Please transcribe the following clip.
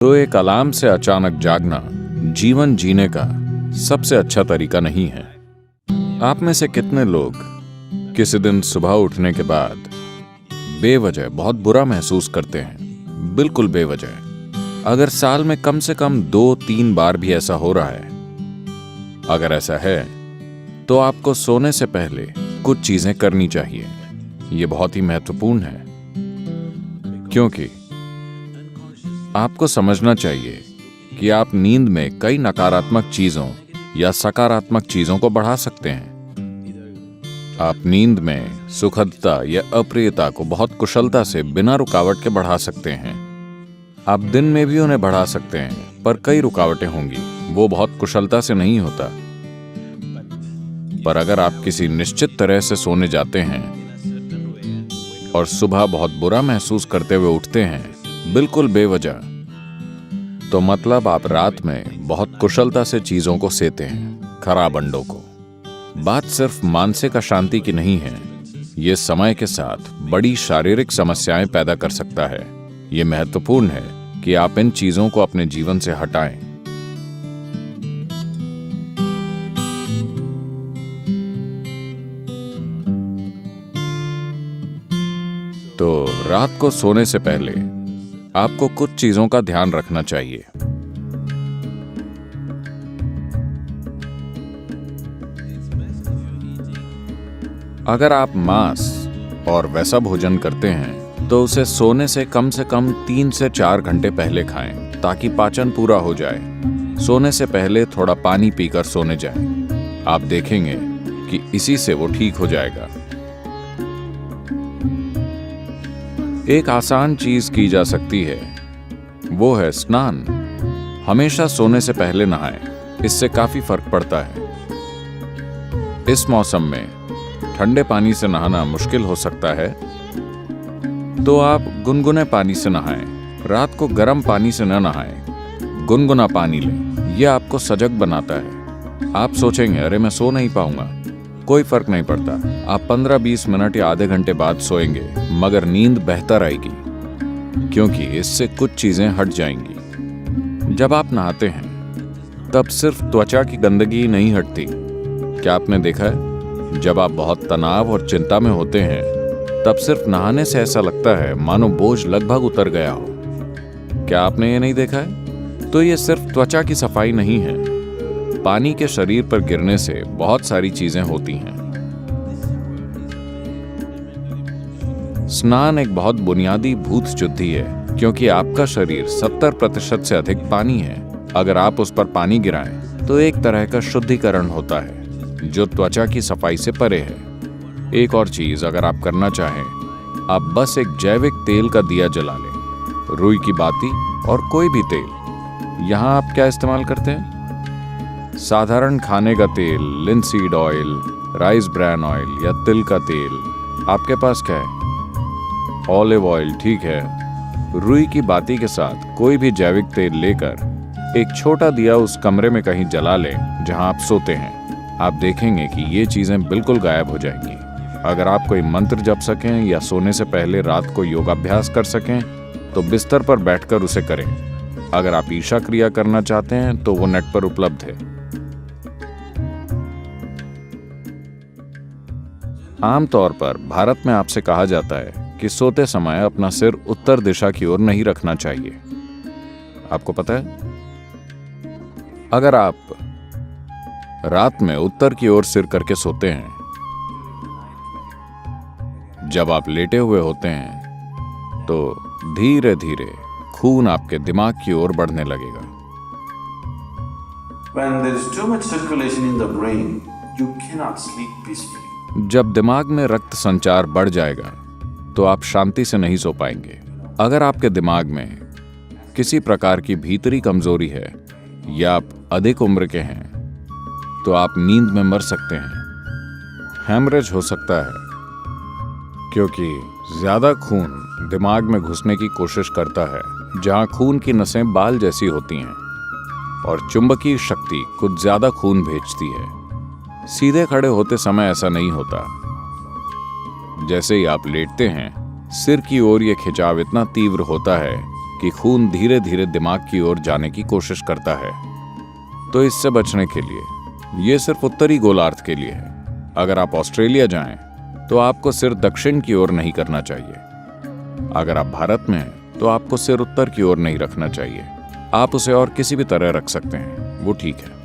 तो एक अलार्म से अचानक जागना जीवन जीने का सबसे अच्छा तरीका नहीं है। आप में से कितने लोग किसी दिन सुबह उठने के बाद बेवजह बहुत बुरा महसूस करते हैं? बिल्कुल बेवजह। अगर साल में कम से कम 2-3 बार भी ऐसा हो रहा है, अगर ऐसा है तो आपको सोने से पहले कुछ चीजें करनी चाहिए। ये बहुत ही महत्वपूर्ण है, क्योंकि आपको समझना चाहिए कि आप नींद में कई नकारात्मक चीजों या सकारात्मक चीजों को बढ़ा सकते हैं। आप नींद में सुखदता या अप्रियता को बहुत कुशलता से बिना रुकावट के बढ़ा सकते हैं। आप दिन में भी उन्हें बढ़ा सकते हैं, पर कई रुकावटें होंगी, वो बहुत कुशलता से नहीं होता। पर अगर आप किसी निश्चित तरह से सोने जाते हैं और सुबह बहुत बुरा महसूस करते हुए उठते हैं, बिल्कुल बेवजह, तो मतलब आप रात में बहुत कुशलता से चीजों को सेते हैं, खराब अंडों को। बात सिर्फ मानसिक अशांति की नहीं है, ये समय के साथ बड़ी शारीरिक समस्याएं पैदा कर सकता है। ये महत्वपूर्ण है कि आप इन चीजों को अपने जीवन से हटाएं। तो रात को सोने से पहले आपको कुछ चीजों का ध्यान रखना चाहिए। अगर आप मांस और वैसा भोजन करते हैं तो उसे सोने से कम 3 से 4 घंटे पहले खाएं, ताकि पाचन पूरा हो जाए। सोने से पहले थोड़ा पानी पीकर सोने जाएं। आप देखेंगे कि इसी से वो ठीक हो जाएगा। एक आसान चीज की जा सकती है, वो है स्नान। हमेशा सोने से पहले नहाएं, इससे काफी फर्क पड़ता है। इस मौसम में ठंडे पानी से नहाना मुश्किल हो सकता है, तो आप गुनगुने पानी से नहाएं। रात को गर्म पानी से न नहाएं, गुनगुना पानी लें। यह आपको सजग बनाता है। आप सोचेंगे, अरे मैं सो नहीं पाऊंगा। कोई फर्क नहीं पड़ता। आप 15-20 मिनट या आधे घंटे बाद सोएंगे, मगर नींद बेहतर आएगी, क्योंकि इससे कुछ चीजें हट जाएंगी। जब आप नहाते हैं तब सिर्फ त्वचा की गंदगी नहीं हटती। क्या आपने देखा है, जब आप बहुत तनाव और चिंता में होते हैं तब सिर्फ नहाने से ऐसा लगता है मानो बोझ लगभग उतर गया हो। क्या आपने ये नहीं देखा है? तो ये सिर्फ त्वचा की सफाई नहीं है, पानी के शरीर पर गिरने से बहुत सारी चीजें होती हैं। स्नान एक बहुत बुनियादी भूत शुद्धि है, क्योंकि आपका शरीर 70% से अधिक पानी है। अगर आप उस पर पानी गिराएं तो एक तरह का शुद्धिकरण होता है, जो त्वचा की सफाई से परे है। एक और चीज अगर आप करना चाहें, आप बस एक जैविक तेल का दिया जला लें, रुई की बाती और कोई भी तेल। यहाँ आप क्या इस्तेमाल करते हैं? साधारण खाने का तेल, linseed oil, rice bran oil या तिल का तेल। आपके पास क्या है? ऑलिव ऑयल, ठीक है। रुई की बाती के साथ कोई भी जैविक तेल लेकर एक छोटा दिया उस कमरे में कहीं जला लें जहां आप सोते हैं। आप देखेंगे कि ये चीजें बिल्कुल गायब हो जाएंगी। अगर आप कोई मंत्र जप सकें या सोने से पहले रात को योगाभ्यास कर सकें तो बिस्तर पर बैठकर उसे करें। अगर आप ईशा क्रिया करना चाहते हैं तो वो नेट पर उपलब्ध है। आमतौर पर भारत में आपसे कहा जाता है कि सोते समय अपना सिर उत्तर दिशा की ओर नहीं रखना चाहिए। आपको पता है? अगर आप रात में उत्तर की ओर सिर करके सोते हैं, जब आप लेटे हुए होते हैं तो धीरे धीरे खून आपके दिमाग की ओर बढ़ने लगेगा। When there is too much circulation in the brain, you cannot sleep peacefully. जब दिमाग में रक्त संचार बढ़ जाएगा तो आप शांति से नहीं सो पाएंगे। अगर आपके दिमाग में किसी प्रकार की भीतरी कमजोरी है या आप अधिक उम्र के हैं तो आप नींद में मर सकते हैं। हेमरेज हो सकता है, क्योंकि ज्यादा खून दिमाग में घुसने की कोशिश करता है, जहां खून की नसें बाल जैसी होती हैं, और चुंबकीय शक्ति कुछ ज्यादा खून भेजती है। सीधे खड़े होते समय ऐसा नहीं होता। जैसे ही आप लेटते हैं, सिर की ओर यह खिंचाव इतना तीव्र होता है कि खून धीरे धीरे दिमाग की ओर जाने की कोशिश करता है। तो इससे बचने के लिए ये सिर्फ उत्तरी गोलार्ध के लिए है। अगर आप ऑस्ट्रेलिया जाएं तो आपको सिर दक्षिण की ओर नहीं करना चाहिए। अगर आप भारत में हैं तो आपको सिर उत्तर की ओर नहीं रखना चाहिए। आप उसे और किसी भी तरह रख सकते हैं, वो ठीक है।